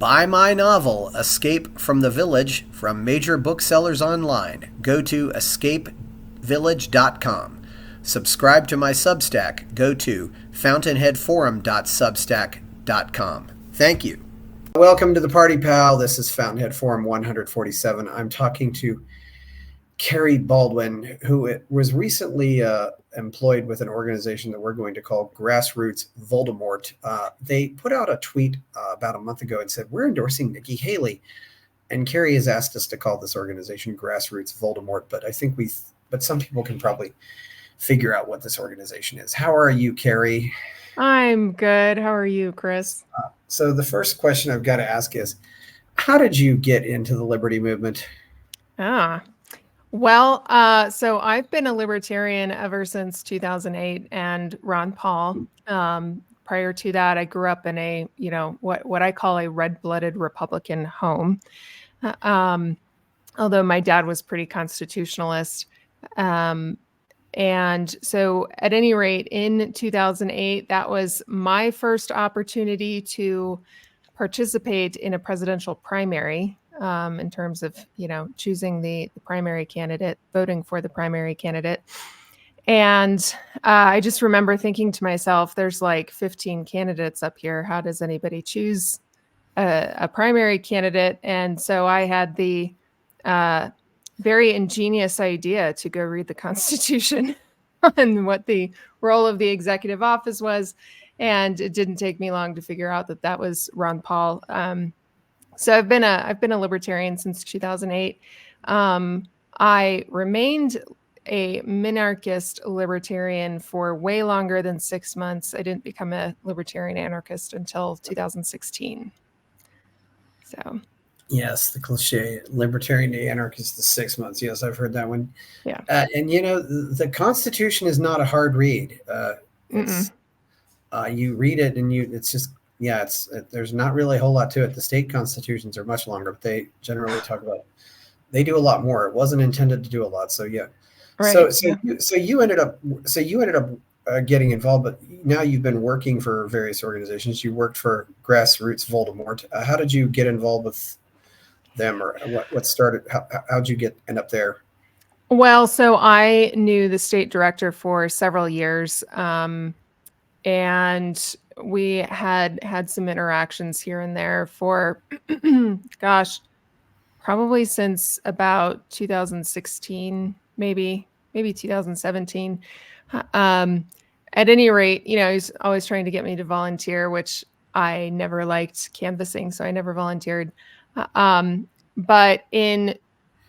Buy my novel, Escape from the Village, from major booksellers online. Go to escapevillage.com. Subscribe to my Substack. Go to fountainheadforum.substack.com. Thank you. Welcome to the Party Pal. This is Fountainhead Forum 147. I'm talking to Kerry Baldwin, who was recently employed with an organization that we're going to call Roots Voldemort. They put out a tweet about a month ago and said, we're endorsing Nikki Haley. And Kerry has asked us to call this organization Grassroots Voldemort, but I think but some people can probably figure out what this organization is. How are you, Kerry? I'm good. How are you, Chris? So the first question I've got to ask is, how did you get into the liberty movement? Well, so I've been a libertarian ever since 2008 and Ron Paul. Prior to that, I grew up in a, what I call a red-blooded Republican home. Although my dad was pretty constitutionalist. And so at any rate, in 2008, that was my first opportunity to participate in a presidential primary. In terms of, choosing the primary candidate, voting for the primary candidate. And I just remember thinking to myself, there's like 15 candidates up here. How does anybody choose a primary candidate? And so I had the very ingenious idea to go read the Constitution on what the role of the executive office was. And it didn't take me long to figure out that was Ron Paul. So I've been a libertarian since 2008. I remained a minarchist libertarian for way longer than 6 months. I didn't become a libertarian anarchist until 2016. So. Yes, the cliche, libertarian to anarchist to 6 months. Yes, I've heard that one. Yeah. And the Constitution is not a hard read. You read it and it's just. Yeah, there's not really a whole lot to it. The state constitutions are much longer, but they generally they do a lot more. It wasn't intended to do a lot, so yeah. Right. So you ended up getting involved, but now you've been working for various organizations. You worked for Grassroots Voldemort. How did you get involved with them, or what started? How'd you end up there? Well, so I knew the state director for several years, and we had some interactions here and there for, probably since about 2016, maybe 2017. At any rate, he's always trying to get me to volunteer, which I never liked canvassing, so I never volunteered. But in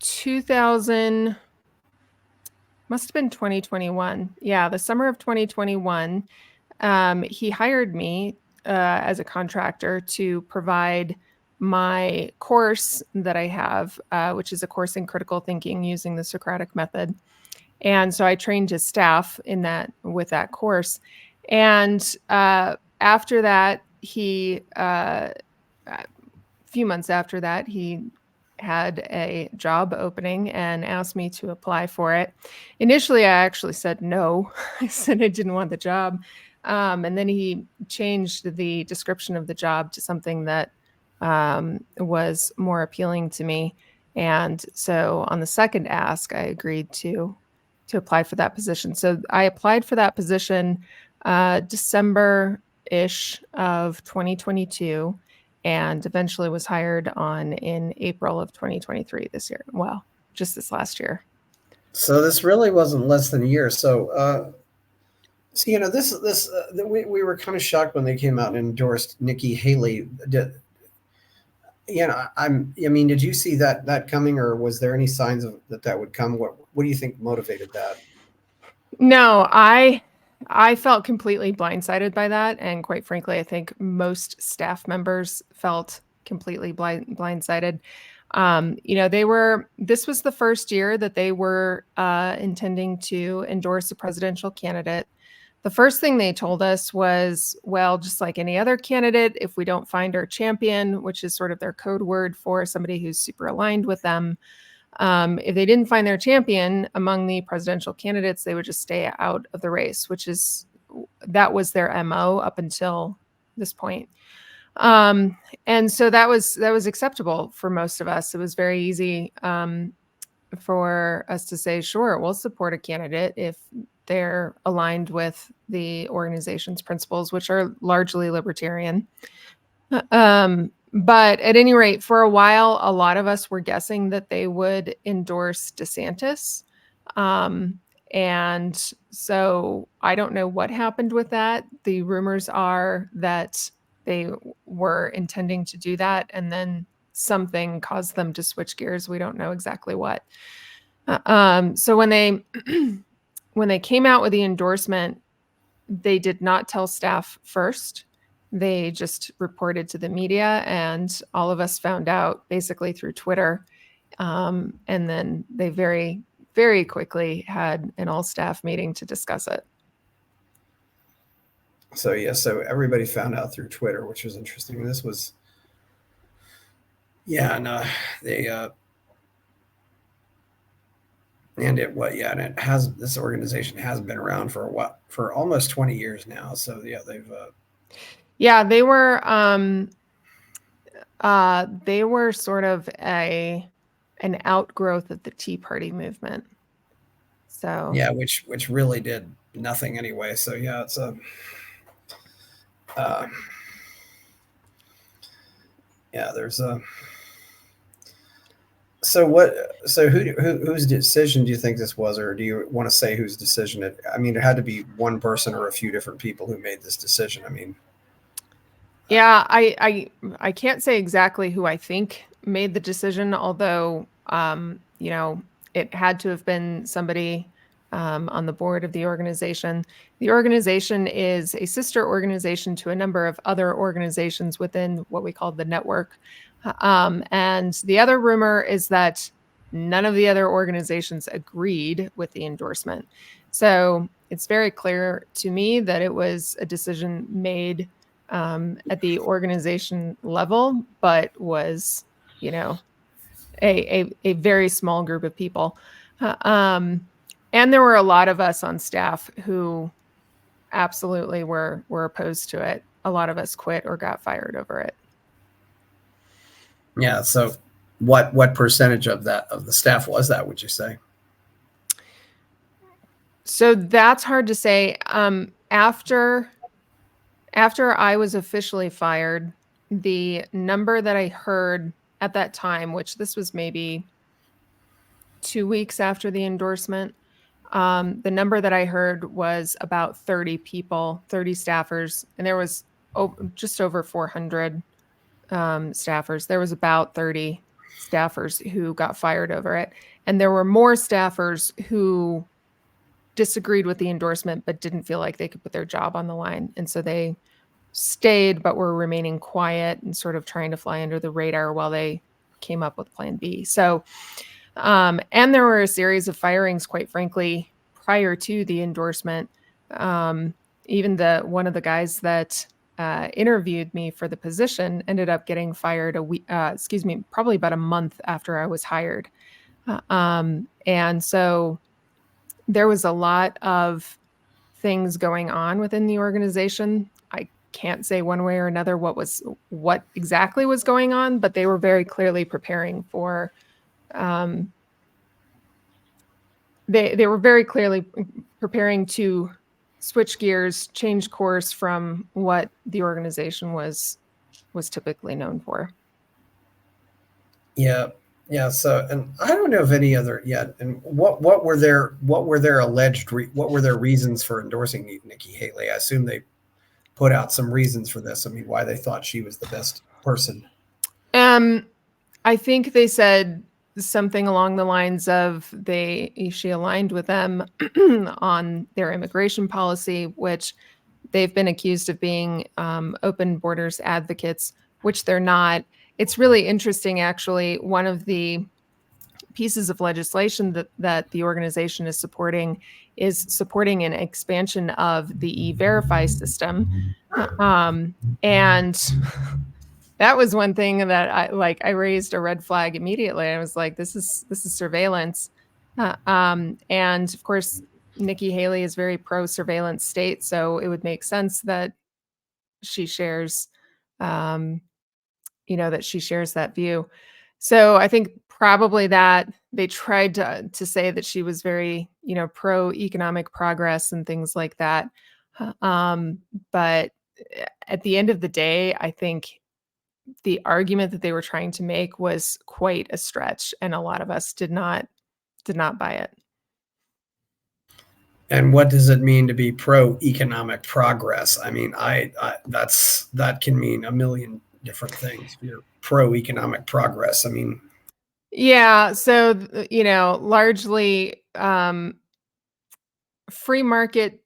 2000, must have been 2021. Yeah, the summer of 2021. He hired me as a contractor to provide my course that I have, which is a course in critical thinking using the Socratic method. And so I trained his staff with that course. And after that, a few months after that, he had a job opening and asked me to apply for it. Initially, I actually said no. I said I didn't want the job. And then he changed the description of the job to something that was more appealing to me. And so on the second ask, I agreed to apply for that position. So I applied for that position December-ish of 2022 and eventually was hired in April of 2023 this year. Well, just this last year. So this really wasn't less than a year. So, we were kind of shocked when they came out and endorsed Nikki Haley. Did you see that coming, or was there any signs of that would come? What do you think motivated that? No, I felt completely blindsided by that, and quite frankly, I think most staff members felt completely blindsided. This was the first year that they were intending to endorse a presidential candidate. The first thing they told us was, well, just like any other candidate, if we don't find our champion, which is sort of their code word for somebody who's super aligned with them, if they didn't find their champion among the presidential candidates, they would just stay out of the race, that was their MO up until this point. And so that was acceptable for most of us. It was very easy for us to say, sure, we'll support a candidate if they're aligned with the organization's principles, which are largely libertarian. But at any rate, for a while, a lot of us were guessing that they would endorse DeSantis. And so I don't know what happened with that. The rumors are that they were intending to do that, and then something caused them to switch gears. We don't know exactly what. So when they when they came out with the endorsement, they did not tell staff first. They just reported to the media, and all of us found out basically through Twitter. And then they very, very quickly had an all-staff meeting to discuss it. So yeah, so everybody found out through Twitter, which was interesting. This was, yeah, no, they and it has, this organization has been around for for almost 20 years now. So yeah, they've they were sort of an outgrowth of the Tea Party movement. So yeah, which really did nothing anyway. So yeah, it's yeah, there's a. So whose decision do you think this was, or do you want to say whose decision it? I mean, it had to be one person or a few different people who made this decision. I mean, yeah, I can't say exactly who I think made the decision, although it had to have been somebody on the board of the organization. The organization is a sister organization to a number of other organizations within what we call the network. And the other rumor is that none of the other organizations agreed with the endorsement. So it's very clear to me that it was a decision made at the organization level, but was, a very small group of people. And there were a lot of us on staff who absolutely were opposed to it. A lot of us quit or got fired over it. Yeah. So what percentage of the staff was that, would you say? So that's hard to say. After I was officially fired, the number that I heard at that time, which this was maybe 2 weeks after the endorsement, the number that I heard was about 30 people, 30 staffers, and there was just over 400 staffers. There was about 30 staffers who got fired over it. And there were more staffers who disagreed with the endorsement but didn't feel like they could put their job on the line. And so they stayed but were remaining quiet and sort of trying to fly under the radar while they came up with plan B. So, and there were a series of firings, quite frankly, prior to the endorsement. Even one of the guys that interviewed me for the position ended up getting fired probably about a month after I was hired. And so there was a lot of things going on within the organization. I can't say one way or another what exactly was going on, but they were very clearly preparing for they were very clearly preparing to switch gears, change course from what the organization was typically known for. Yeah. Yeah. So, and I don't know of any other yet. And what were their reasons for endorsing Nikki Haley? I assume they put out some reasons for this. I mean, why they thought she was the best person. I think they said something along the lines of she aligned with them on their immigration policy, which they've been accused of being open borders advocates, which they're not. It's really interesting, actually. One of the pieces of legislation that the organization is supporting an expansion of the E-Verify system. And that was one thing that I raised a red flag immediately. I was like, this is surveillance. And of course, Nikki Haley is very pro-surveillance state, so it would make sense that she shares that she shares that view. So I think probably that they tried to say that she was very, pro economic progress and things like that. Um, but at the end of the day, I think the argument that they were trying to make was quite a stretch, and a lot of us did not buy it. And what does it mean to be pro economic progress? I mean, that can mean a million different things. If you're pro economic progress, I mean, Yeah, so largely free market,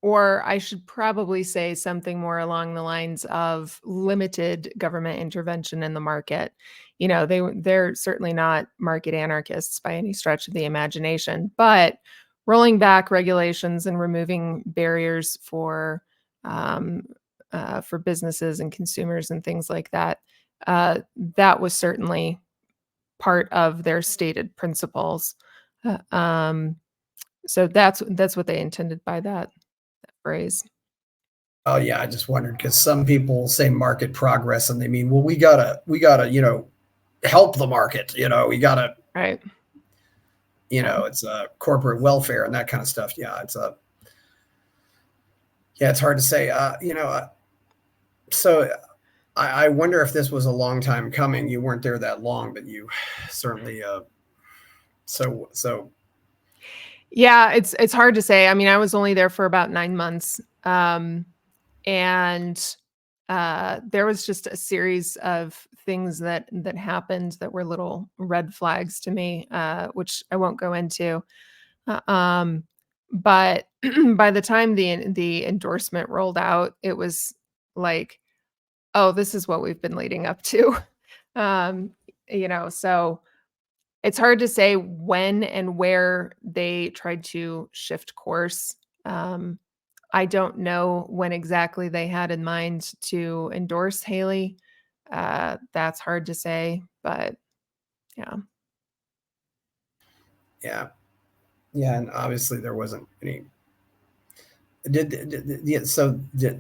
or I should probably say something more along the lines of limited government intervention in the market. They're certainly not market anarchists by any stretch of the imagination, but rolling back regulations and removing barriers um, for businesses and consumers and things like that. That was certainly part of their stated principles. Uh, um, so that's what they intended by that phrase. oh yeah, I just wondered because some people say market progress and they mean, well, we gotta, help the market. We gotta, Right. Yeah. it's corporate welfare and that kind of stuff. Yeah, it's hard to say. So I wonder if this was a long time coming. You weren't there that long, but you certainly. So Yeah, it's hard to say. I mean, I was only there for about 9 months. And there was just a series of things that happened that were little red flags to me, which I won't go into. Uh, um, but by the time the endorsement rolled out, it was like, oh, this is what we've been leading up to. um, so it's hard to say when and where they tried to shift course. Um, I don't know when exactly they had in mind to endorse Haley. That's hard to say, but yeah. yeah, yeah, and obviously there wasn't any.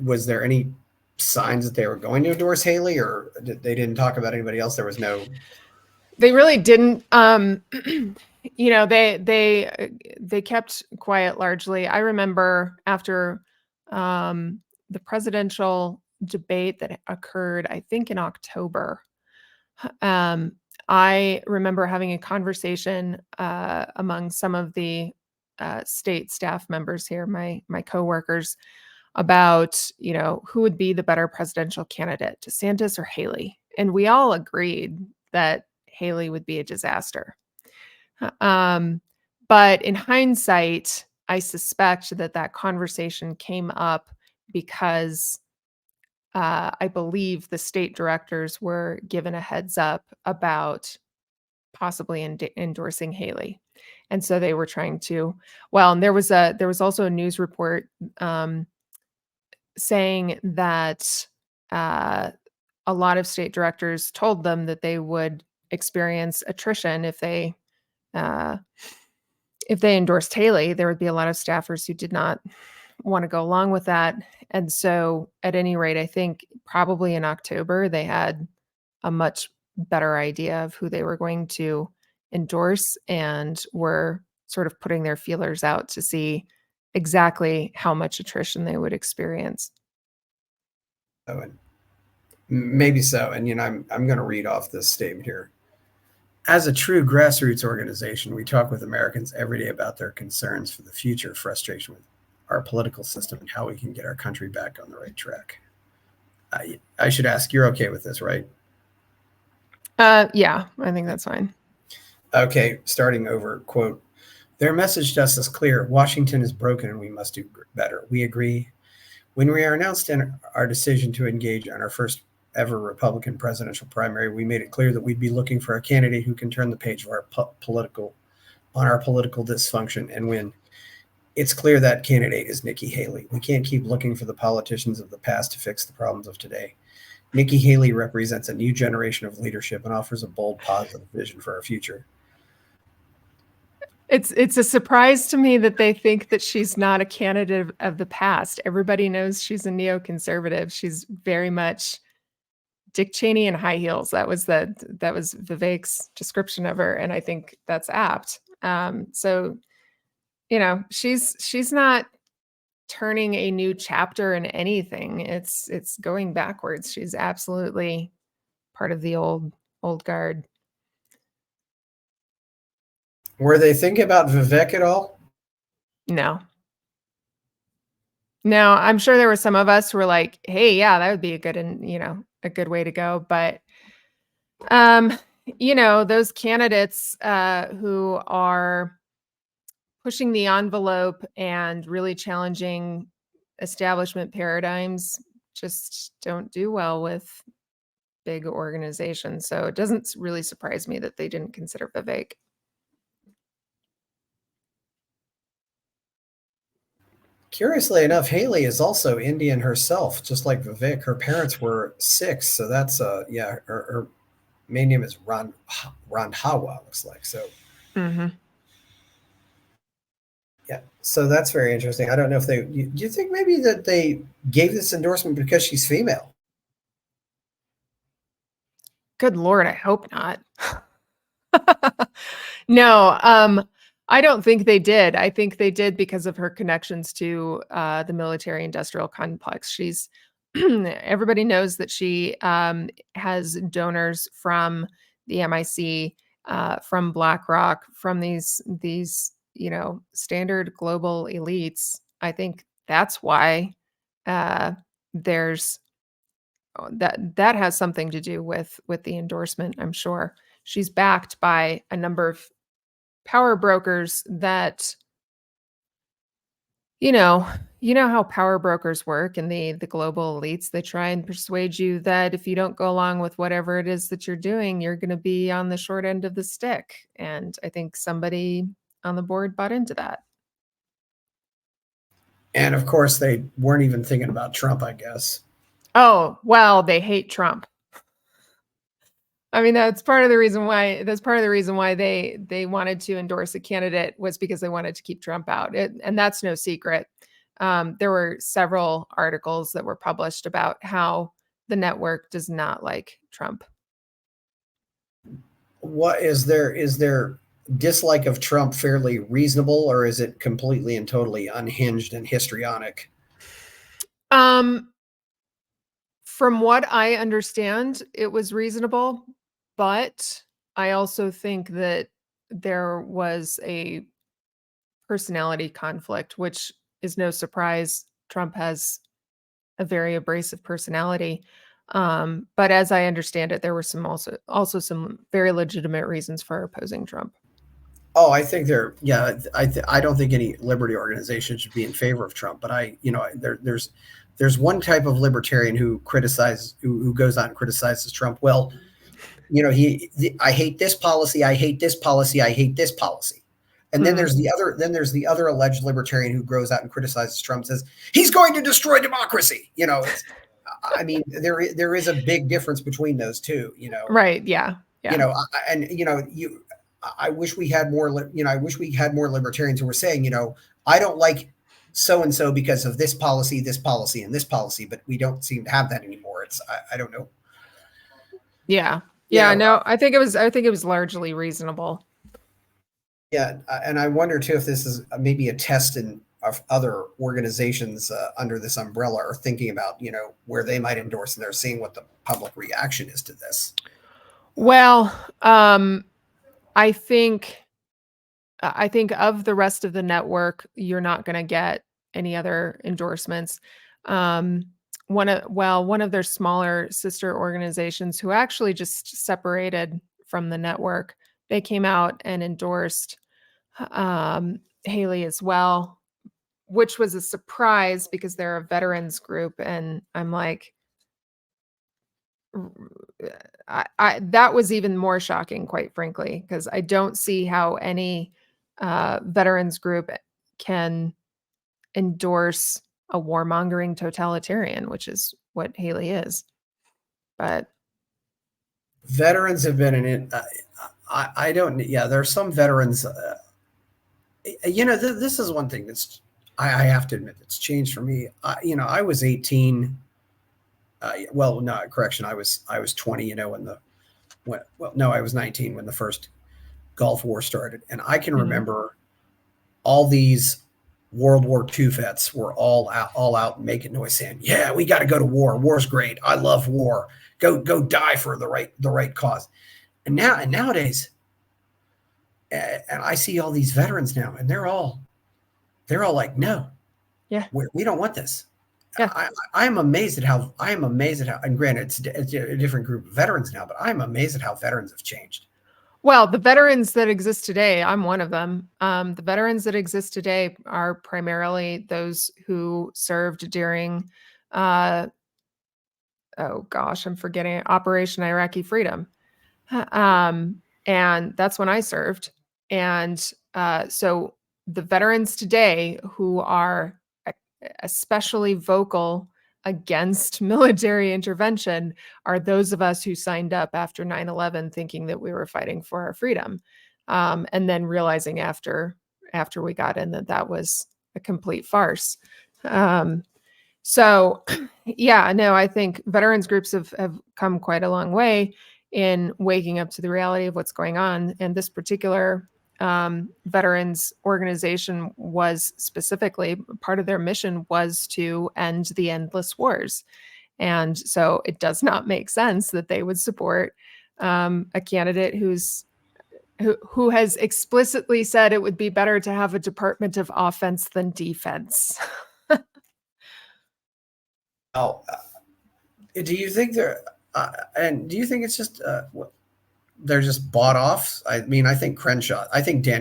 Was there any signs that they were going to endorse Haley, or they didn't talk about anybody else? There was no. They really didn't. They kept quiet largely. I remember after the presidential debate that occurred, I think in October. Um, I remember having a conversation among some of the state staff members here, my coworkers, about who would be the better presidential candidate, DeSantis or Haley, and we all agreed that Haley would be a disaster. Um, but in hindsight, I suspect that conversation came up because I believe the state directors were given a heads up about possibly endorsing Haley, and so they were trying to. Well, and there was also a news report saying that a lot of state directors told them that they would experience attrition uh, if they endorsed Haley. There would be a lot of staffers who did not want to go along with that. And so, at any rate, I think probably in October, they had a much better idea of who they were going to endorse and were sort of putting their feelers out to see exactly how much attrition they would experience. Oh, and maybe so. And I'm going to read off this statement here. As a true grassroots organization, we talk with Americans every day about their concerns for the future, frustration with our political system, and how we can get our country back on the right track. I should ask, you're okay with this, right? Yeah, I think that's fine. Okay, starting over, quote, their message to us is clear. Washington is broken and we must do better. We agree. When we announced our decision to engage on our first ever Republican presidential primary, we made it clear that we'd be looking for a candidate who can turn the page of our political dysfunction and win. It's clear that candidate is Nikki Haley. We can't keep looking for the politicians of the past to fix the problems of today. Nikki Haley represents a new generation of leadership and offers a bold, positive vision for our future. It's a surprise to me that they think that she's not a candidate of the past. Everybody knows she's a neoconservative. She's very much Dick Cheney in high heels. That was Vivek's description of her, and I think that's apt. So, she's not turning a new chapter in anything. It's going backwards. She's absolutely part of the old guard. Were they thinking about Vivek at all? No. No, I'm sure there were some of us who were like, hey, yeah, that would be a good way to go. But those candidates who are pushing the envelope and really challenging establishment paradigms just don't do well with big organizations. So it doesn't really surprise me that they didn't consider Vivek. Curiously enough, Haley is also Indian herself, just like Vivek. Her parents were Sikhs, so that's her main name is Randhawa, looks like. So yeah, so that's very interesting. I don't know if do you think maybe that they gave this endorsement because she's female? Good Lord, I hope not. No, I don't think they did. I think they did because of her connections to the military industrial complex. She's everybody knows that she has donors from the MIC, from BlackRock, from these standard global elites. I think that's why there's that has something to do with the endorsement. I'm sure she's backed by a number of power brokers that you know how power brokers work, and the global elites. They try and persuade you that if you don't go along with whatever it is that you're doing, you're going to be on the short end of the stick. And I think somebody on the board bought into that. And of course, they weren't even thinking about Trump, I guess. Oh, well, they hate Trump. I mean, that's part of the reason why they wanted to endorse a candidate, was because they wanted to keep Trump out. And that's no secret. There were several articles that were published about how the network does not like Trump. What is their dislike of Trump fairly reasonable, or is it completely and totally unhinged and histrionic? From what I understand, it was reasonable, but I also think that there was a personality conflict, which is no surprise. Trump has a very abrasive personality. But as I understand it, there were also some very legitimate reasons for opposing Trump. Oh, I think I don't think any liberty organization should be in favor of Trump, but there's one type of libertarian who goes out and criticizes Trump. Well, I hate this policy, I hate this policy, I hate this policy. And then there's the other alleged libertarian who goes out and criticizes Trump, says he's going to destroy democracy. I mean, there is a big difference between those two, Right. Yeah. I wish we had more, I wish we had more libertarians who were saying, I don't like so-and-so because of this policy, and this policy, but we don't seem to have that anymore. I don't know. Yeah. Yeah. No, I think it was largely reasonable. Yeah. And I wonder too, if this is maybe a test of other organizations under this umbrella are thinking about, where they might endorse, and they're seeing what the public reaction is to this. Well, I think of the rest of the network, you're not going to get any other endorsements. One of their smaller sister organizations, who actually just separated from the network, they came out and endorsed Haley as well, which was a surprise because they're a veterans group. And I'm like, that was even more shocking, quite frankly, because I don't see how any veterans group can endorse a warmongering totalitarian, which is what Haley is. But veterans have been in it. I don't. Yeah, there are some veterans. This is one thing that's I have to admit it's changed for me. I was 18 Well, no, correction. I was 20. No, I was 19 when the first Gulf War started, and I can remember all these World War II vets were all out making noise, saying, "Yeah, we got to go to war. War's great. I love war. Go die for the right cause." And nowadays, and I see all these veterans now, and they're all like, "No, Yeah. we don't want this." Yeah. I'm amazed at how, and granted, it's a different group of veterans now, but I'm amazed at how veterans have changed. Well, the veterans that exist today, I'm one of them. The veterans that exist today are primarily those who served during, oh gosh, I'm forgetting, Operation Iraqi Freedom. And that's when I served. And so the veterans today who are especially vocal against military intervention are those of us who signed up after 9/11 thinking that we were fighting for our freedom. And then realizing after we got in that was a complete farce. So yeah, no, I think veterans groups have come quite a long way in waking up to the reality of what's going on. And this particular veterans organization was specifically part of their mission was to end the endless wars. And so it does not make sense that they would support a candidate who has explicitly said it would be better to have a Department of Offense than defense. Oh, do you think do you think it's just they're just bought off? I mean, I think Dan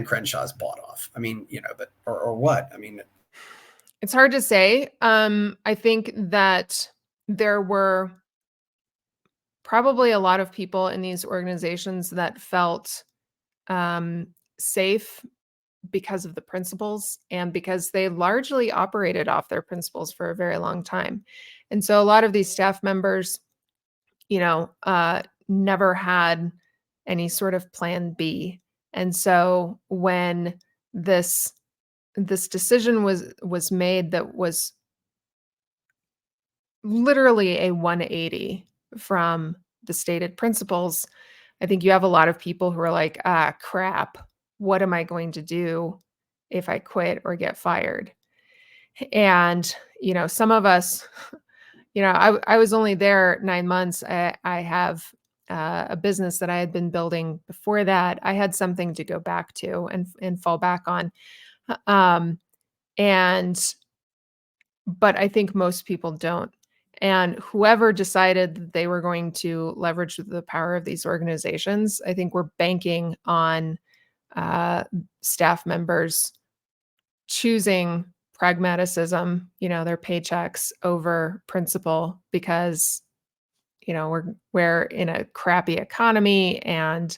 Crenshaw's bought off. I mean, but or what? I mean, it's hard to say. I think that there were probably a lot of people in these organizations that felt safe because of the principles and because they largely operated off their principles for a very long time. And so a lot of these staff members, never had any sort of plan B. And so when this decision was made that was literally a 180 from the stated principles, I think you have a lot of people who are like, ah, crap, what am I going to do if I quit or get fired? And, some of us, I was only there 9 months. I have a business that I had been building before that. I had something to go back to and fall back on. But I think most people don't. And whoever decided that they were going to leverage the power of these organizations, I think we're banking on staff members choosing pragmaticism, their paychecks over principle because, we're in a crappy economy and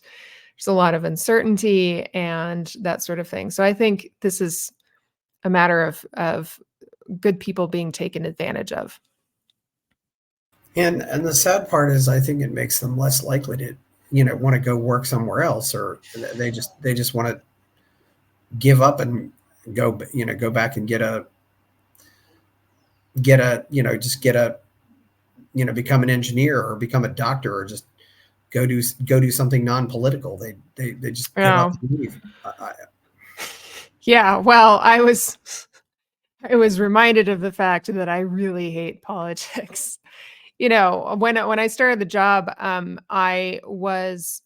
there's a lot of uncertainty and that sort of thing. So I think this is a matter of good people being taken advantage of. and the sad part is, I think it makes them less likely to, want to go work somewhere else, or they just want to give up and go back and become an engineer or become a doctor or just go do something non-political. They just give up and leave. Yeah, well, I was reminded of the fact that I really hate politics. When I started the job, I was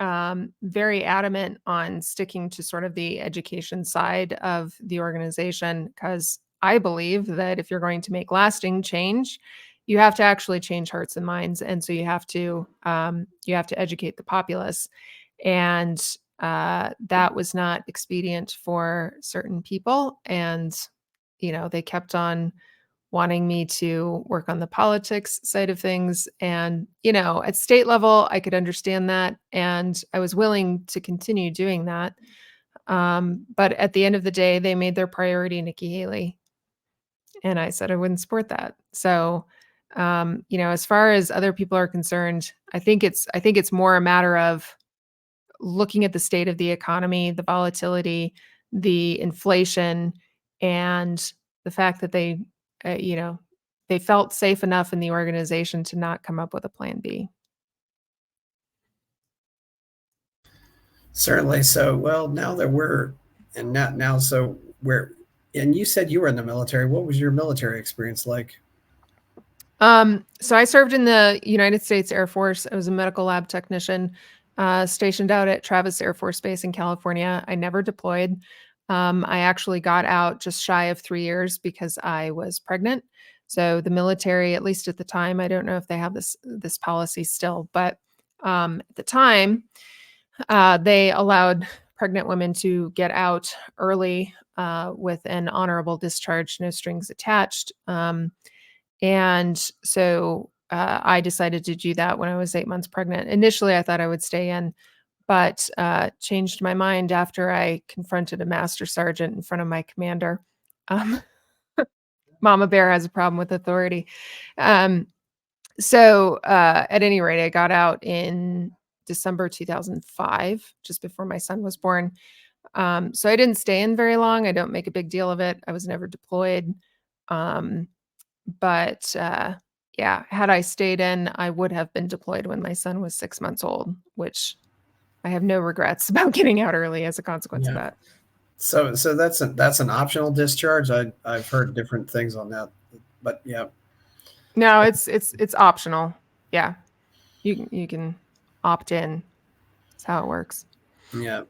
very adamant on sticking to sort of the education side of the organization because I believe that if you're going to make lasting change, you have to actually change hearts and minds, and so you have to educate the populace, and that was not expedient for certain people, and they kept on wanting me to work on the politics side of things. And, at state level, I could understand that. And I was willing to continue doing that. But at the end of the day, they made their priority Nikki Haley. And I said I wouldn't support that. So, as far as other people are concerned, I think it's more a matter of looking at the state of the economy, the volatility, the inflation, and the fact that they, they felt safe enough in the organization to not come up with a plan B. Certainly. So, well, now that we're and now, so we're, and you said you were in the military. What was your military experience like? So I served in the United States Air Force. I was a medical lab technician, stationed out at Travis Air Force Base in California. I never deployed. I actually got out just shy of 3 years because I was pregnant. So the military, at least at the time, I don't know if they have this policy still, but at the time, they allowed pregnant women to get out early with an honorable discharge, no strings attached. And so I decided to do that when I was 8 months pregnant. Initially, I thought I would stay in, but changed my mind after I confronted a master sergeant in front of my commander. Um, Mama Bear has a problem with authority. So at any rate, I got out in December 2005, just before my son was born. So I didn't stay in very long. I don't make a big deal of it. I was never deployed. Um, but yeah, had I stayed in, I would have been deployed when my son was 6 months old, which I have no regrets about getting out early as a consequence of Yeah. that. So that's an optional discharge. I've heard different things on that, but yeah. No, it's optional. Yeah. You can opt in. That's how it works. Yeah.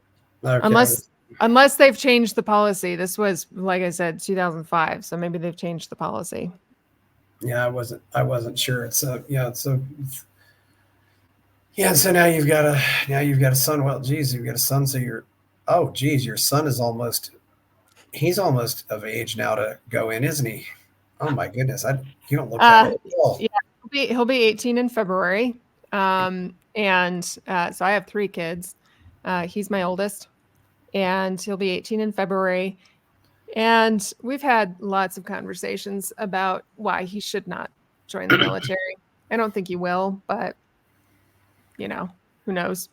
Okay. Unless they've changed the policy. This was, like I said, 2005, so maybe they've changed the policy. Yeah, I wasn't sure. Yeah, so now you've got a son. Well, geez, you've got a son, so oh geez, your son is he's almost of age now to go in, isn't he? Oh my goodness. You don't look that old at all. Yeah, he'll be 18 in February. And so I have 3 kids. He's my oldest, and he'll be 18 in February. And we've had lots of conversations about why he should not join the military. I don't think he will, but who knows?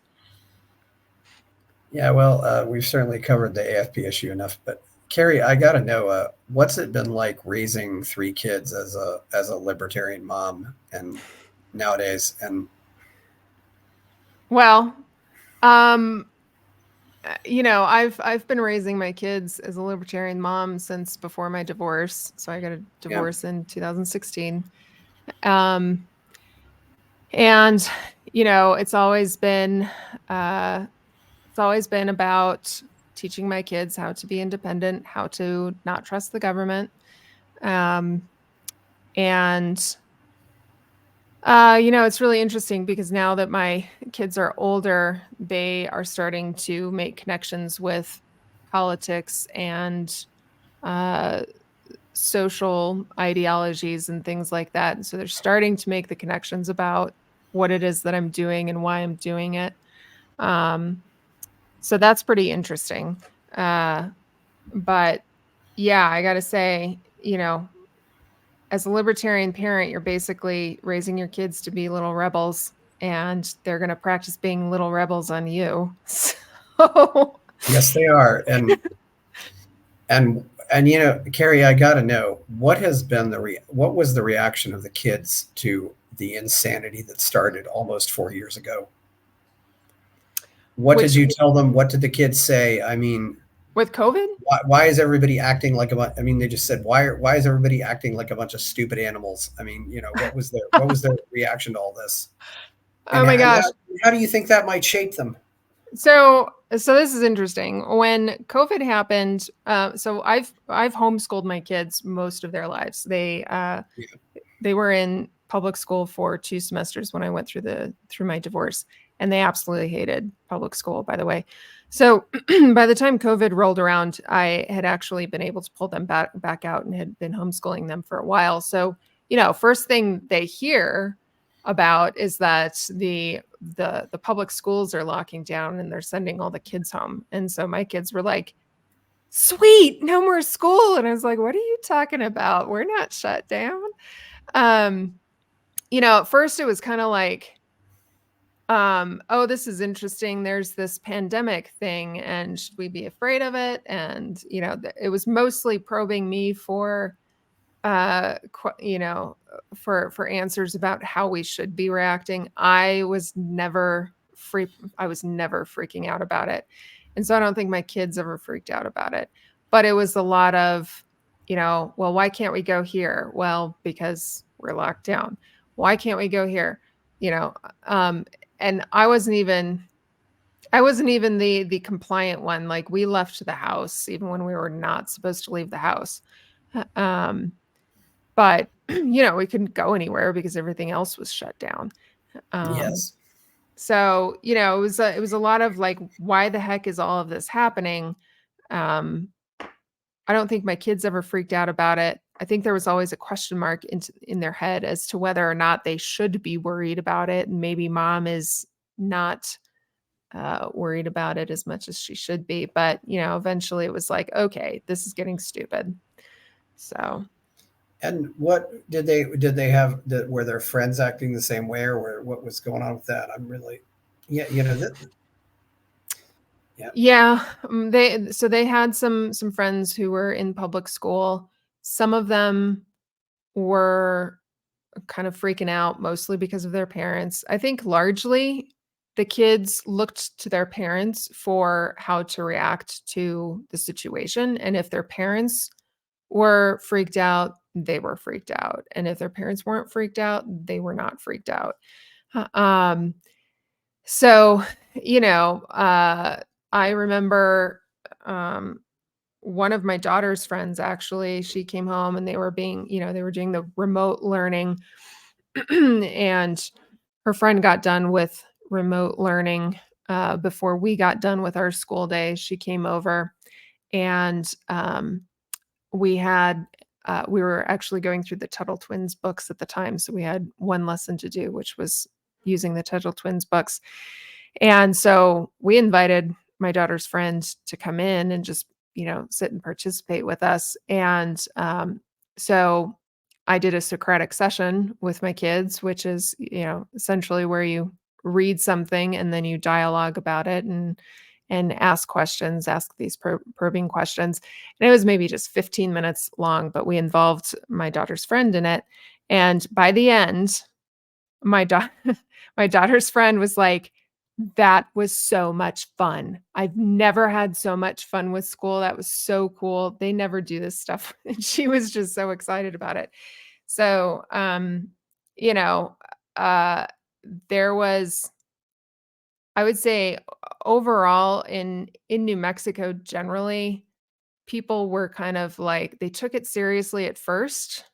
Yeah, well, we've certainly covered the AFP issue enough, but Kerry, I got to know, what's it been like raising 3 kids as a libertarian mom and nowadays? And Well, I've been raising my kids as a libertarian mom since before my divorce. So I got a yeah, divorce in 2016. Um, and it's always been about teaching my kids how to be independent, how to not trust the government. And it's really interesting because now that my kids are older, they are starting to make connections with politics and social ideologies and things like that. And so they're starting to make the connections about what it is that I'm doing and why I'm doing it. So that's pretty interesting. But yeah, I got to say, as a libertarian parent, you're basically raising your kids to be little rebels, and they're going to practice being little rebels on you. So yes, they are. And Kerry, I got to know, what was the reaction of the kids to the insanity that started almost 4 years ago? What did you tell them? What did the kids say? I mean, with COVID? Why is everybody acting like I mean, they just said, why is everybody acting like a bunch of stupid animals? I mean, what was their reaction to all this? And oh my gosh. How do you think that might shape them? So this is interesting. When COVID happened, so I've homeschooled my kids most of their lives. They were in public school for 2 semesters when I went through my divorce, and they absolutely hated public school, by the way. So by the time COVID rolled around, I had actually been able to pull them back out and had been homeschooling them for a while. So, first thing they hear about is that the public schools are locking down and they're sending all the kids home. And so my kids were like, sweet, no more school. And I was like, what are you talking about? We're not shut down. At first it was kind of like, oh, this is interesting. There's this pandemic thing, and should we be afraid of it? And, it was mostly probing me for for answers about how we should be reacting. I was never freaking out about it. And so I don't think my kids ever freaked out about it. But it was a lot of, well, why can't we go here? Well, because we're locked down. Why can't we go here? And I wasn't even the compliant one. Like, we left the house even when we were not supposed to leave the house. But we couldn't go anywhere because everything else was shut down. Yes. So, it was a lot of like, why the heck is all of this happening? I don't think my kids ever freaked out about it. I think there was always a question mark in their head as to whether or not they should be worried about it. And maybe mom is not worried about it as much as she should be. But, eventually it was like, okay, this is getting stupid. So. And what did they have? Were their friends acting the same way, or what was going on with that? I'm really, yeah. Yeah. They had some friends who were in public school. Some of them were kind of freaking out, mostly because of their parents. I think largely the kids looked to their parents for how to react to the situation. And if their parents were freaked out, they were freaked out. And if their parents weren't freaked out, they were not freaked out. So, I remember one of my daughter's friends, actually, she came home and they were doing the remote learning. And her friend got done with remote learning before we got done with our school day. She came over, and we were actually going through the Tuttle Twins books at the time. So we had one lesson to do, which was using the Tuttle Twins books. And so we invited my daughter's friend to come in and just, sit and participate with us. And so I did a Socratic session with my kids, which is, essentially where you read something and then you dialogue about it and ask questions, ask these probing questions. And it was maybe just 15 minutes long, but we involved my daughter's friend in it. And by the end, my daughter's friend was like, "That was so much fun. I've never had so much fun with school. That was so cool. They never do this stuff." And she was just so excited about it. So, there was, I would say, overall in New Mexico, generally, people were kind of like, they took it seriously at first.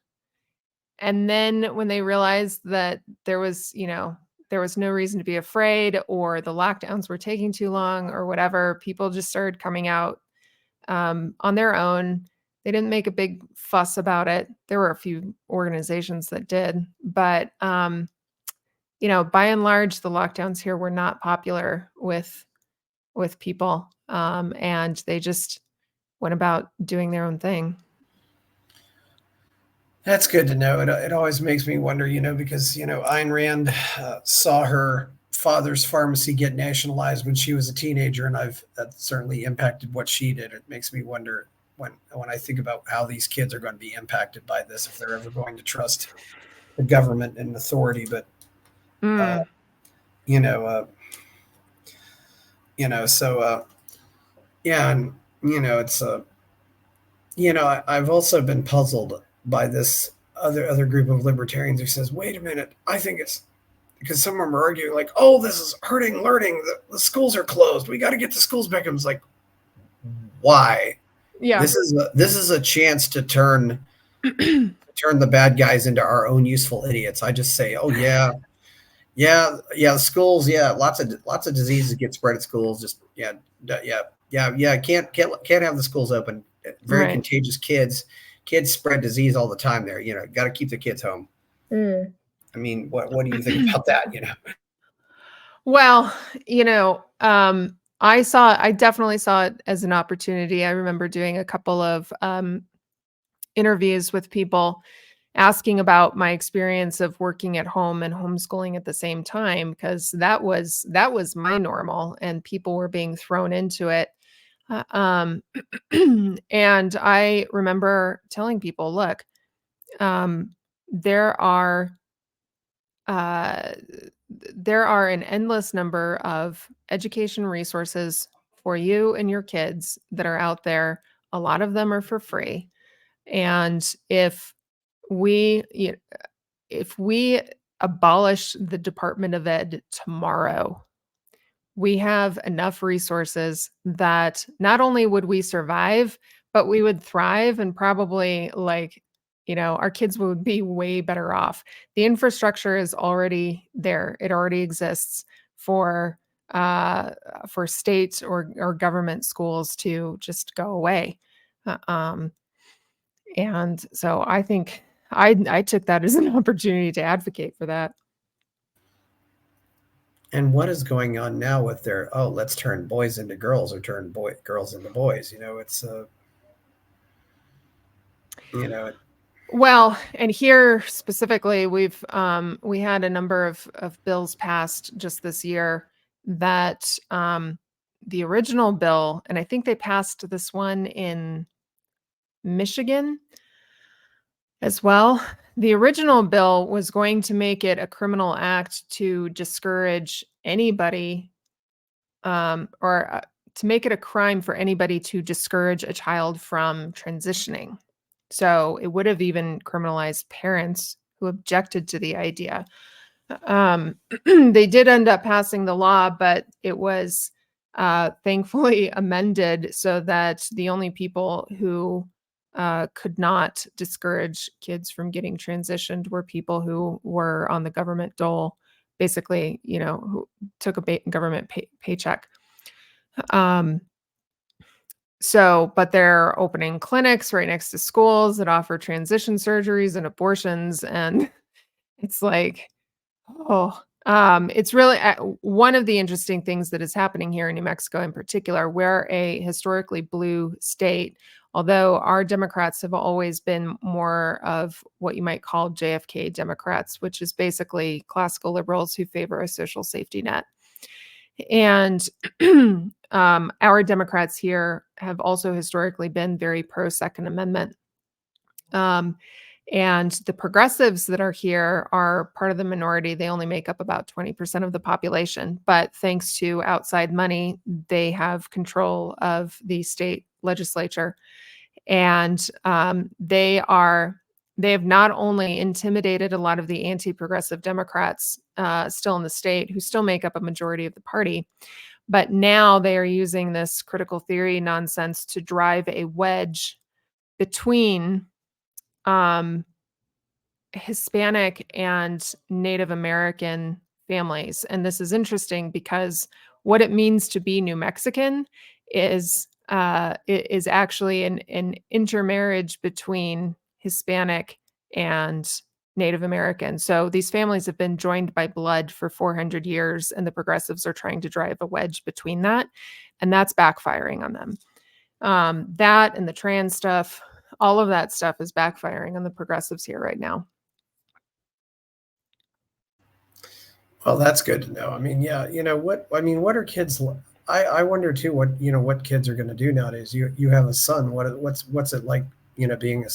And then when they realized that there was no reason to be afraid, or the lockdowns were taking too long or whatever, people just started coming out on their own. They didn't make a big fuss about it. There were a few organizations that did, but by and large, the lockdowns here were not popular with people, and they just went about doing their own thing. That's good to know. It always makes me wonder, because, Ayn Rand saw her father's pharmacy get nationalized when she was a teenager, and that certainly impacted what she did. It makes me wonder when I think about how these kids are going to be impacted by this, if they're ever going to trust the government and authority. But, so, yeah, and, it's, I've also been puzzled by this other group of libertarians who says, wait a minute, I think it's because some of them are arguing like, oh, this is hurting learning. The schools are closed. We got to get the schools back. I was like, why? Yeah. This is a chance to turn the bad guys into our own useful idiots. I just say, oh yeah, schools, lots of diseases get spread at schools. Just can't have the schools open. Very Right. contagious kids spread disease all the time there. Got to keep the kids home. I mean, what do you think about that? Well, I definitely saw it as an opportunity. I remember doing a couple of interviews with people asking about my experience of working at home and homeschooling at the same time, because that was my normal, and people were being thrown into it. And I remember telling people, look, there are uh, there are an endless number of education resources for you and your kids that are out there. A lot of them are for free. And we, you if we abolish the Department of Ed tomorrow, we have enough resources that not only would we survive, but we would thrive and probably our kids would be way better off. The infrastructure is already there. It already exists for for state or government schools to just go away. Uh, Um, and so I think I took that as an opportunity to advocate for that. And what is going on now with their, oh, let's turn boys into girls or turn girls into boys? It's you know, Well, and here specifically, we had a number of bills passed just this year that the original bill, and I think they passed this one in Michigan as well. The original bill was going to make it a criminal act to discourage anybody, or to make it a crime for anybody to discourage a child from transitioning. So it would have even criminalized parents who objected to the idea. They did end up passing the law, but it was thankfully amended so that the only people who could not discourage kids from getting transitioned were people who were on the government dole, basically, who took a government paycheck. Um, but they're opening clinics right next to schools that offer transition surgeries and abortions. And it's like, it's really one of the interesting things that is happening here in New Mexico in particular. We're a historically blue state, although our Democrats have always been more of what you might call JFK Democrats, which is basically classical liberals who favor a social safety net. And our Democrats here have also historically been very pro Second Amendment. And the progressives that are here are part of the minority. They only make up about 20% of the population. But thanks to outside money, they have control of the state legislature. And they have not only intimidated a lot of the anti-progressive Democrats still in the state, who still make up a majority of the party, but now they are using this critical theory nonsense to drive a wedge between Hispanic and Native American families. And this is interesting because what it means to be New Mexican is actually an intermarriage between Hispanic and Native American. So these families have been joined by blood for 400 years, and the progressives are trying to drive a wedge between that, and that's backfiring on them. That and the trans stuff, all of that stuff is backfiring on the progressives here right now. well, that's good to know. I mean, yeah, what are kids? I wonder too what kids are going to do nowadays. You have a son. What's it like? Being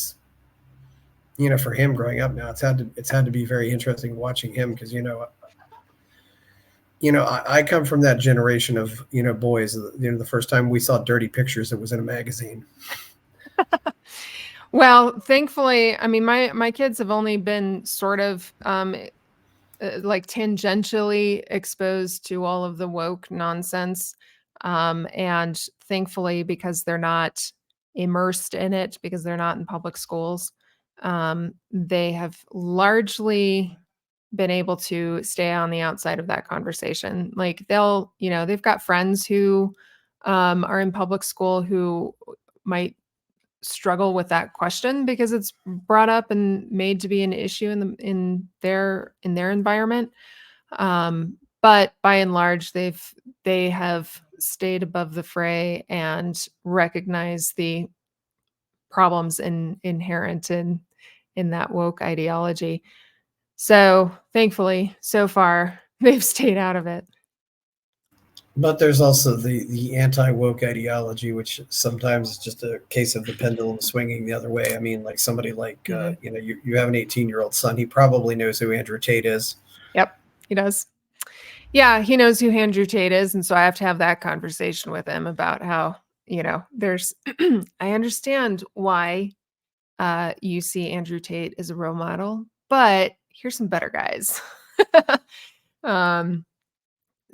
for him growing up now. It's had to be very interesting watching him because I come from that generation of boys. The first time we saw dirty pictures, it was in a magazine. Well, thankfully, I mean, my kids have only been sort of like tangentially exposed to all of the woke nonsense. And thankfully, because they're not immersed in it, because they're not in public schools, they have largely been able to stay on the outside of that conversation. Like they've got friends who are in public school who might struggle with that question because it's brought up and made to be an issue in their environment. But by and large, they have stayed above the fray and recognize the problems inherent in that woke ideology. So thankfully, so far, they've stayed out of it. But there's also the anti-woke ideology, which sometimes is just a case of the pendulum swinging the other way. I mean, like somebody like, Mhm. you have an 18-year-old son. He probably knows who Andrew Tate is. Yep, he does. Yeah, he knows who Andrew Tate is, and so I have to have that conversation with him about how, there's I understand why you see Andrew Tate as a role model, but here's some better guys. um,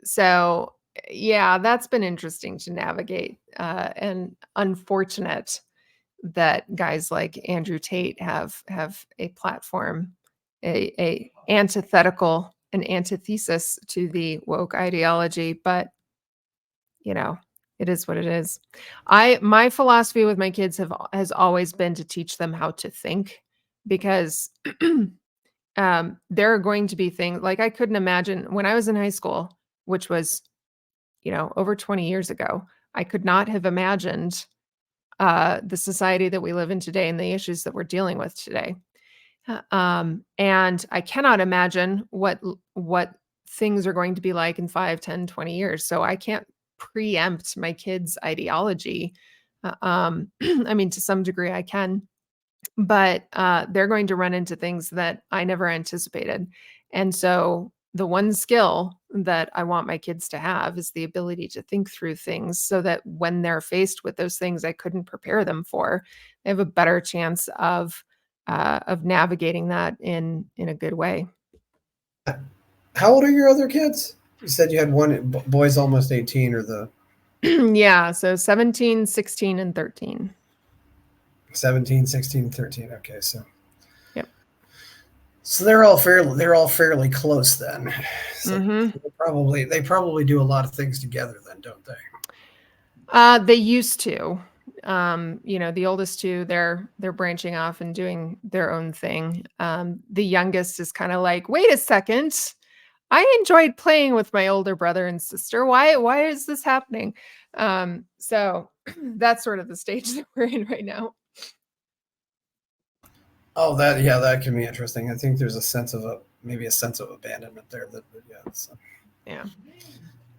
so yeah, that's been interesting to navigate, and unfortunate that guys like Andrew Tate have a platform, a antithetical, an antithesis to the woke ideology, but you know, it is what it is. My philosophy with my kids has always been to teach them how to think, because there are going to be things like I couldn't imagine when I was in high school, which was, over 20 years ago. I could not have imagined the society that we live in today and the issues that we're dealing with today. And I cannot imagine what things are going to be like in 5, 10, 20 years. So I can't preempt my kids' ideology. I mean, to some degree I can, but they're going to run into things that I never anticipated. And so the one skill that I want my kids to have is the ability to think through things so that when they're faced with those things I couldn't prepare them for, they have a better chance of navigating that in a good way. How old are your other kids? You said you had one boy's almost 18, or the Yeah, so 17, 16, and 13. 17, 16, 13. Okay, so Yep. they're all fairly close then. So Mhm. they probably do a lot of things together then, don't they? They used to. The oldest two, they're branching off and doing their own thing. The youngest is kind of like, wait a second. I enjoyed playing with my older brother and sister. Why is this happening? So that's sort of the stage that we're in right now. Oh, that can be interesting. I think there's a sense of maybe a sense of abandonment there. Yeah, Yeah.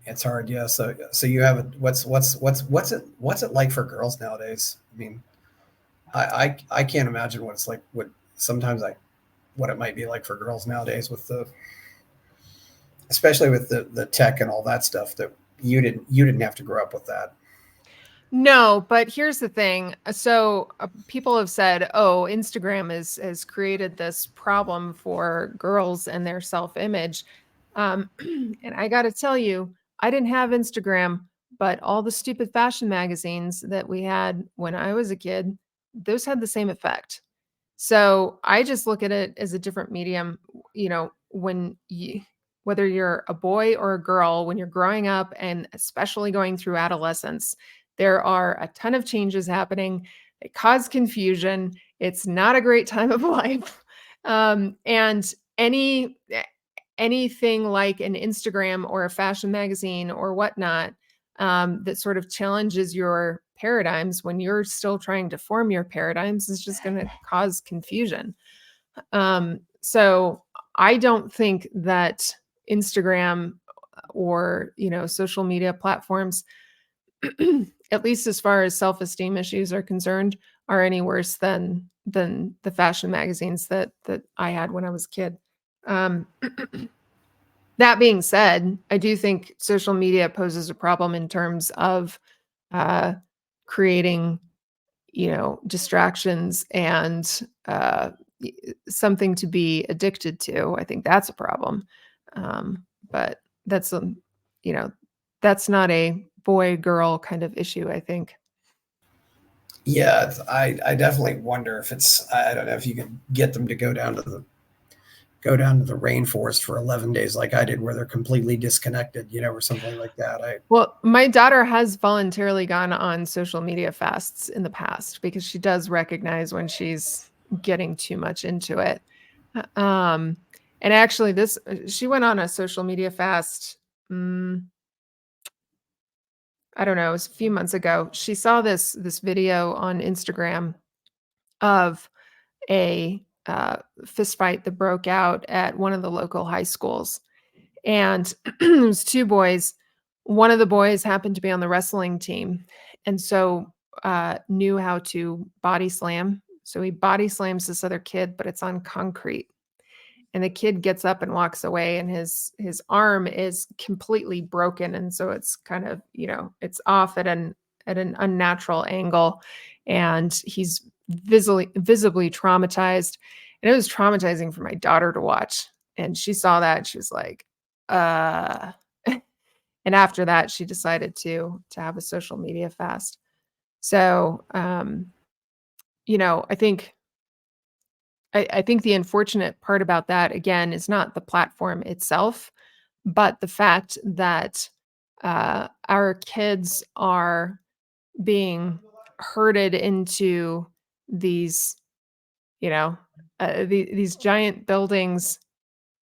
it's hard. Yeah. So you have what's it like for girls nowadays? I mean, I can't imagine what it's like. What it might be like for girls nowadays with especially with the tech and all that stuff that you didn't have to grow up with that. No, but here's the thing. So people have said, "Oh, Instagram has created this problem for girls and their self-image." And I got to tell you, I didn't have Instagram, but all the stupid fashion magazines that we had when I was a kid, those had the same effect. So I just look at it as a different medium. Whether you're a boy or a girl, when you're growing up and especially going through adolescence, there are a ton of changes happening. They cause confusion. It's not a great time of life. And anything like an Instagram or a fashion magazine or whatnot, that sort of challenges your paradigms when you're still trying to form your paradigms is just going to cause confusion. So I don't think that Instagram or social media platforms, at least as far as self-esteem issues are concerned, are any worse than the fashion magazines that I had when I was a kid. Um, that being said, I do think social media poses a problem in terms of uh, creating, distractions and something to be addicted to. I think that's a problem. But that's you know, that's not a boy girl kind of issue, I think. Yeah, I definitely wonder if I don't know if you can get them to go down to the rainforest for 11 days like I did, where they're completely disconnected, or something like that. I Well, my daughter has voluntarily gone on social media fasts in the past because she does recognize when she's getting too much into it. Um, and actually, she went on a social media fast. mm, I don't know, it was a few months ago. She saw this video on Instagram of a fist fight that broke out at one of the local high schools, and it was two boys. one of the boys happened to be on the wrestling team, and so knew how to body slam. So he body slams this other kid, but it's on concrete. And the kid gets up and walks away, and his arm is completely broken, and so it's kind of, it's off at an unnatural angle, and he's visibly traumatized. And it was traumatizing for my daughter to watch. And she saw that, and she was like, and after that, she decided to have a social media fast. So, I think the unfortunate part about that, again, is not the platform itself, but the fact that our kids are being herded into these, these giant buildings,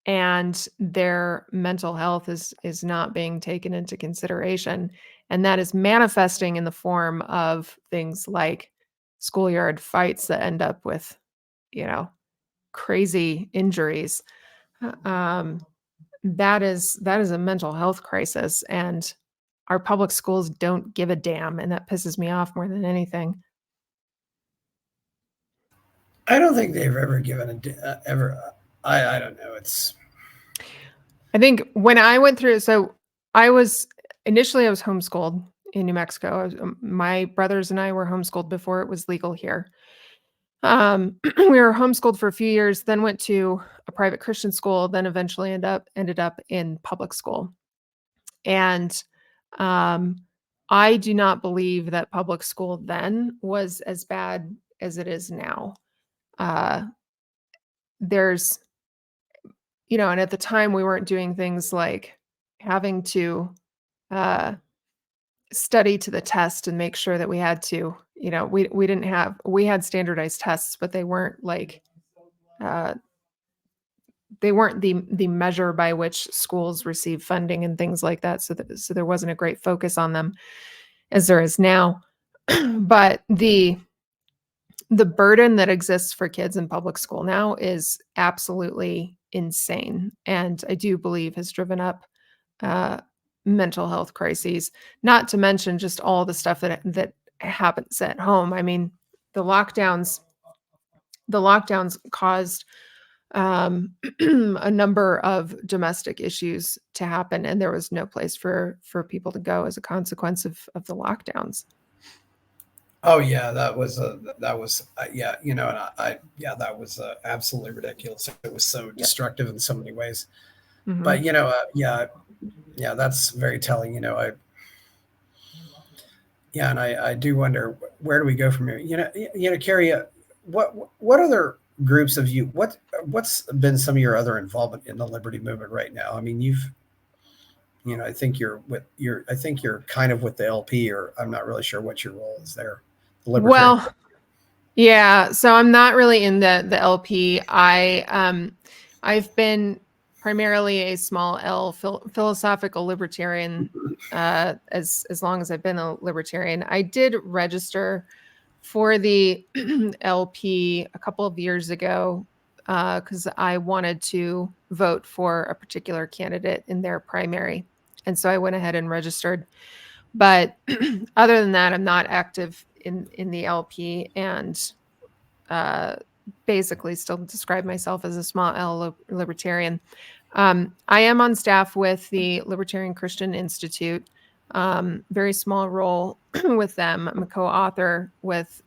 and their mental health is not being taken into consideration, and that is manifesting in the form of things like schoolyard fights that end up with, you know crazy injuries. Um, that is a mental health crisis, and our public schools don't give a damn, and that pisses me off more than anything. I don't think they've ever given ever. I don't know. I think when I went through, so I was homeschooled in New Mexico. My brothers and I were homeschooled before it was legal here. We were homeschooled for a few years, then went to a private Christian school, then eventually ended up in public school. And I do not believe that public school then was as bad as it is now. Uh, there's, and at the time we weren't doing things like having to uh, study to the test and make sure that we had to, we had standardized tests, but they weren't like, uh, they weren't the measure by which schools receive funding and things like that. So there wasn't a great focus on them as there is now. But the burden that exists for kids in public school now is absolutely insane, and I do believe has driven up mental health crises. Not to mention just all the stuff that happens at home. I mean, the lockdowns caused a number of domestic issues to happen, and there was no place for people to go as a consequence of the lockdowns. Oh yeah, yeah, and yeah, that was absolutely ridiculous. It was so destructive in so many ways. Mm-hmm. But yeah, that's very telling. And I do wonder, where do we go from here? Kerry, what other groups of you? What's been some of your other involvement in the liberty movement right now? I mean, I think you're kind of with the LP, or I'm not really sure what your role is there. Well, yeah, so I'm not really in the LP. I've been primarily a small L philosophical libertarian as long as I've been a libertarian. I did register for the LP a couple of years ago because I wanted to vote for a particular candidate in their primary, and so I went ahead and registered. But other than that, I'm not active in the LP, and basically still describe myself as a small L libertarian. I am on staff with the Libertarian Christian Institute, very small role with them. I'm a co-author with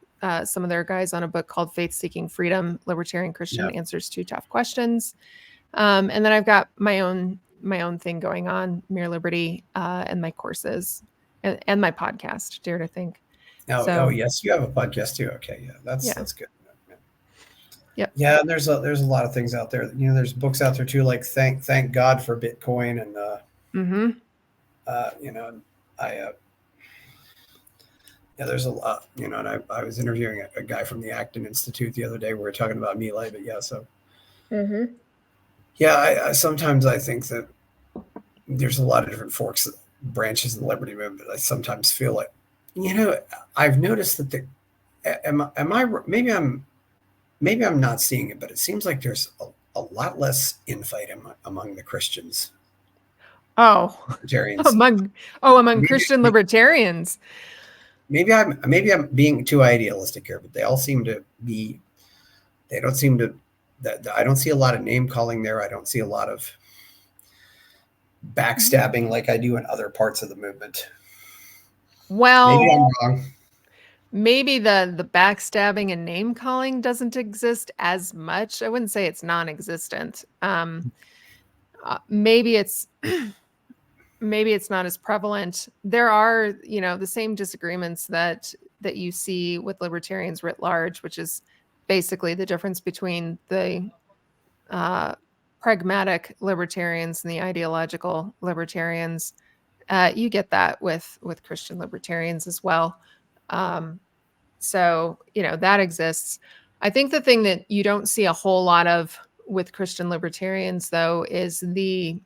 some of their guys on a book called Faith Seeking Freedom, Libertarian Christian Answers to Tough Questions. And then I've got my own thing going on, Mere Liberty, and my courses and my podcast, Dare to Think. Oh, yes, you have a podcast too. Okay, yeah, that's good. Yep. Yeah, and there's a lot of things out there. There's books out there too, like Thank God for Bitcoin, and there's a lot. And I was interviewing a guy from the Acton Institute the other day. We were talking about Me Live, but yeah, so. Yeah, I sometimes I think that there's a lot of different branches of the liberty movement. I sometimes feel like, I've noticed that maybe I'm not seeing it, but it seems like there's a lot less infight among the Christians. Oh, libertarians. among Maybe, Christian libertarians. maybe I'm being too idealistic here, but they all seem to be. They don't seem to. I don't see a lot of name calling there. I don't see a lot of backstabbing like I do in other parts of the movement. Well, Maybe I'm wrong. maybe the backstabbing and name calling doesn't exist as much. I wouldn't say it's non-existent. Maybe it's maybe it's not as prevalent. There are, the same disagreements that you see with libertarians writ large, which is basically the difference between the pragmatic libertarians and the ideological libertarians. You get that with Christian libertarians as well. So, that exists. I think the thing that you don't see a whole lot of with Christian libertarians, though, is the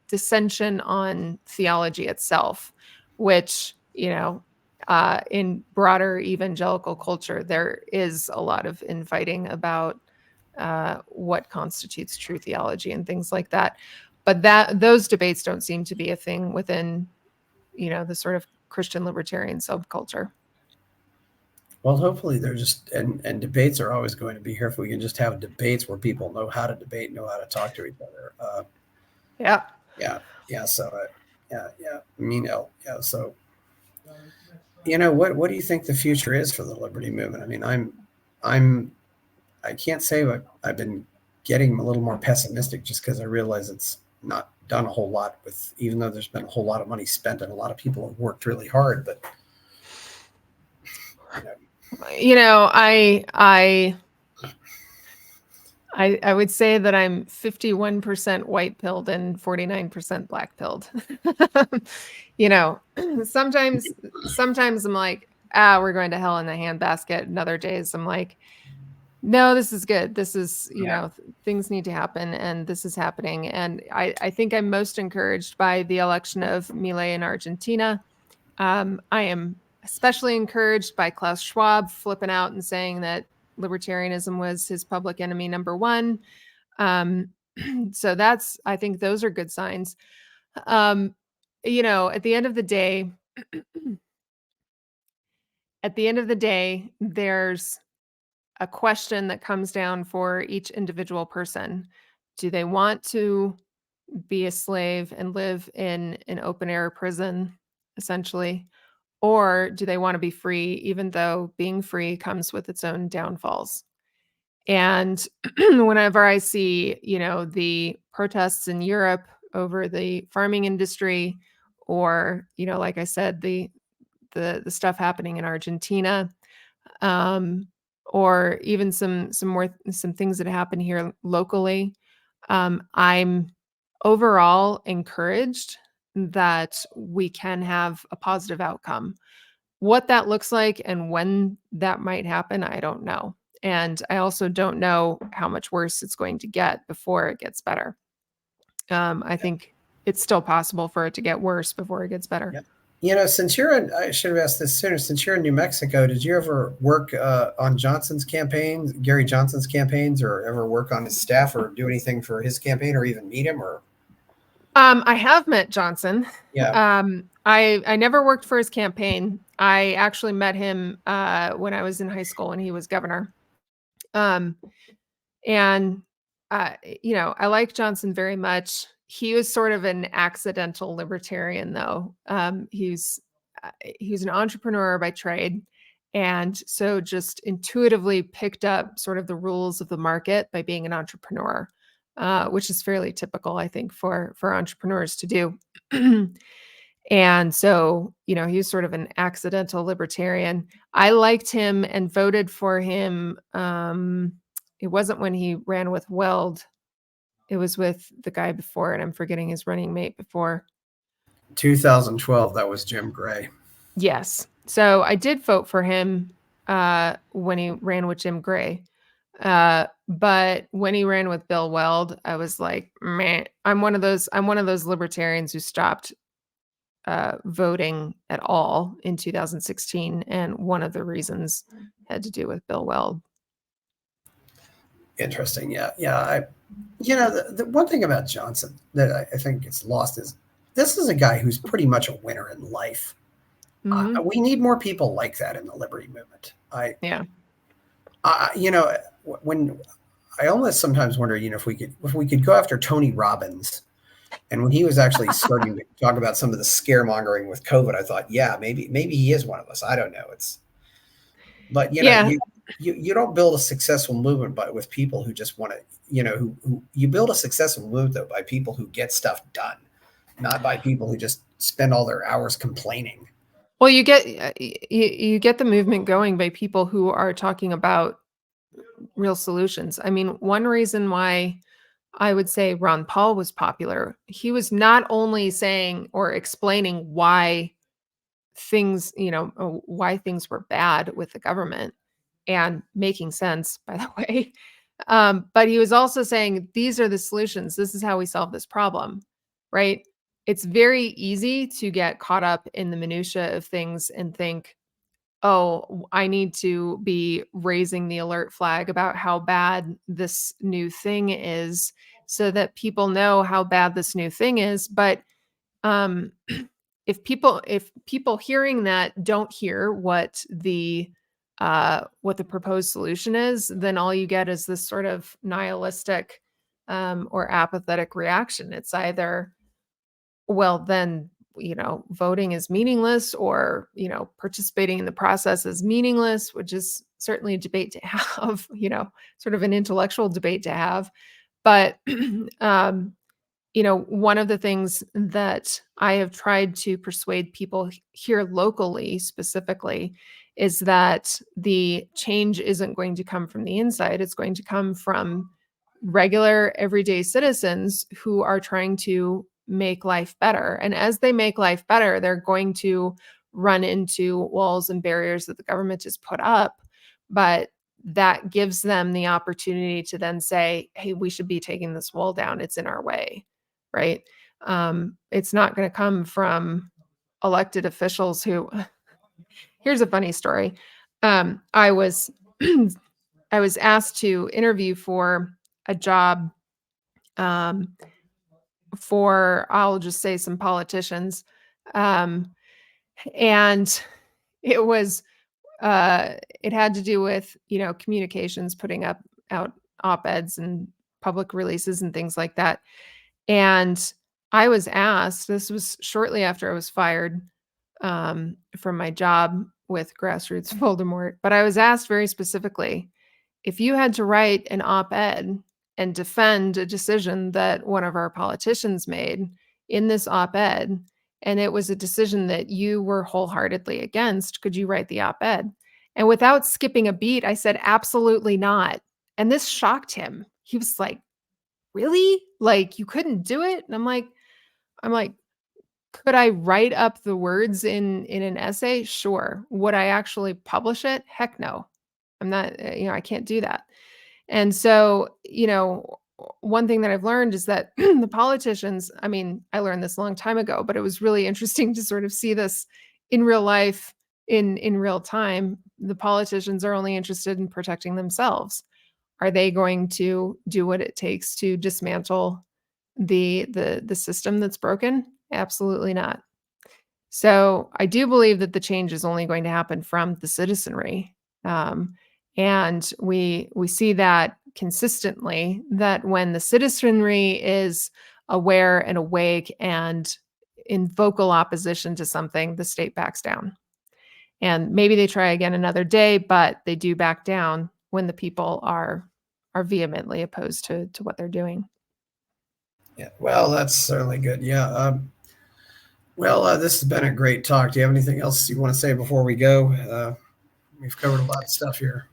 dissension on theology itself, which, in broader evangelical culture, there is a lot of infighting about what constitutes true theology and things like that. But those debates don't seem to be a thing within, the sort of Christian libertarian subculture. Well, hopefully they're just and debates are always going to be here if we can just have debates where people know how to debate, know how to talk to each other. Yeah. Yeah. So, yeah. Yeah. So, what do you think the future is for the liberty movement? I mean, I can't say I've been getting a little more pessimistic just because I realize it's not done a whole lot with, even though there's been a whole lot of money spent and a lot of people have worked really hard, but I would say that I'm 51% white pilled and 49% black pilled. Sometimes I'm like, we're going to hell in a handbasket. And other days I'm like, no, this is good. This is, things need to happen and this is happening. And I think I'm most encouraged by the election of Milei in Argentina. I am especially encouraged by Klaus Schwab flipping out and saying that libertarianism was his public enemy number one. So I think those are good signs. At the end of the day, there's a question that comes down for each individual person. Do they want to be a slave and live in an open air prison, essentially? Or do they want to be free, even though being free comes with its own downfalls? And whenever I see, the protests in Europe over the farming industry, or, like I said, the stuff happening in Argentina, or even some things that happen here locally, I'm overall encouraged that we can have a positive outcome. What that looks like and when that might happen, I don't know. And I also don't know how much worse it's going to get before it gets better. I think it's still possible for it to get worse before it gets better. Yeah. Since I should have asked this sooner, since you're in New Mexico, did you ever work on Johnson's campaigns, Gary Johnson's campaigns, or ever work on his staff or do anything for his campaign or even meet him? Or I have met Johnson. Yeah. I never worked for his campaign. I actually met him when I was in high school when he was governor. And I like Johnson very much. He was sort of an accidental libertarian, though. He was an entrepreneur by trade, and so just intuitively picked up sort of the rules of the market by being an entrepreneur, which is fairly typical, I think, for entrepreneurs to do. And so, he was sort of an accidental libertarian. I liked him and voted for him. It wasn't when he ran with Weld. It was with the guy before, and I'm forgetting his running mate before. 2012, that was Jim Gray. Yes. So I did vote for him when he ran with Jim Gray. But when he ran with Bill Weld, I was like, meh. I'm one of those libertarians who stopped voting at all in 2016. And one of the reasons had to do with Bill Weld. Interesting. Yeah. Yeah. The one thing about Johnson that I think gets lost is this is a guy who's pretty much a winner in life. Mm-hmm. We need more people like that in the liberty movement. Yeah. When I almost sometimes wonder, if we could go after Tony Robbins, and when he was actually starting to talk about some of the scaremongering with COVID, I thought, yeah, maybe he is one of us. I don't know. But Yeah. you don't build a successful movement with people who just want to, who you build a successful movement though by people who get stuff done, not by people who just spend all their hours complaining. Well, you get the movement going by people who are talking about real solutions. I mean, one reason why I would say Ron Paul was popular, he was not only saying or explaining why things, why things were bad with the government and making sense, by the way. But he was also saying, these are the solutions. This is how we solve this problem, right? It's very easy to get caught up in the minutia of things and think, oh, I need to be raising the alert flag about how bad this new thing is so that people know how bad this new thing is. But um, if people hearing that don't hear what the proposed solution is, then all you get is this sort of nihilistic or apathetic reaction. It's either, well, then, voting is meaningless, or, participating in the process is meaningless, which is certainly a debate to have, sort of an intellectual debate to have. But one of the things that I have tried to persuade people here locally specifically is that the change isn't going to come from the inside. It's going to come from regular, everyday citizens who are trying to make life better. And as they make life better, they're going to run into walls and barriers that the government has put up. But that gives them the opportunity to then say, hey, we should be taking this wall down. It's in our way. Right. It's not going to come from elected officials who, here's a funny story. I was, I was asked to interview for a job, um, for, I'll just say, some politicians. Um, and it was, it had to do with, communications, putting out op-eds and public releases and things like that. And I was asked, this was shortly after I was fired from my job with Grassroots Voldemort, but I was asked very specifically, if you had to write an op-ed and defend a decision that one of our politicians made in this op-ed, and it was a decision that you were wholeheartedly against, could you write the op-ed? And without skipping a beat, I said, absolutely not. And this shocked him. He was like, really? Like, you couldn't do it? And I'm like, could I write up the words in an essay? Sure. Would I actually publish it? Heck no. I'm not, I can't do that. And so, one thing that I've learned is that the politicians, I mean, I learned this a long time ago, but it was really interesting to sort of see this in real life, in real time. The politicians are only interested in protecting themselves. Are they going to do what it takes to dismantle the system that's broken? Absolutely not. So I do believe that the change is only going to happen from the citizenry, and we see that consistently. That when the citizenry is aware and awake and in vocal opposition to something, the state backs down. And maybe they try again another day, but they do back down when the people are vehemently opposed to what they're doing. Yeah, well, that's certainly good. Yeah. This has been a great talk. Do you have anything else you want to say before we go? We've covered a lot of stuff here.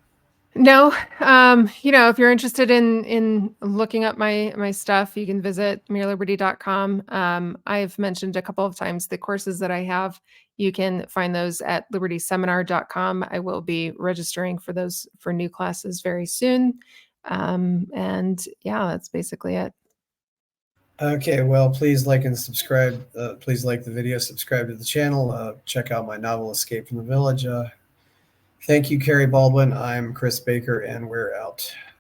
No, if you're interested in looking up my stuff, you can visit mereliberty.com. I've mentioned a couple of times the courses that I have. You can find those at libertyseminar.com. I will be registering for new classes very soon. And yeah, that's basically it. Okay, well, please like and subscribe. Please like the video, subscribe to the channel. Check out my novel, Escape from the Village. Thank you, Kerry Baldwin. I'm Chris Baker, and we're out.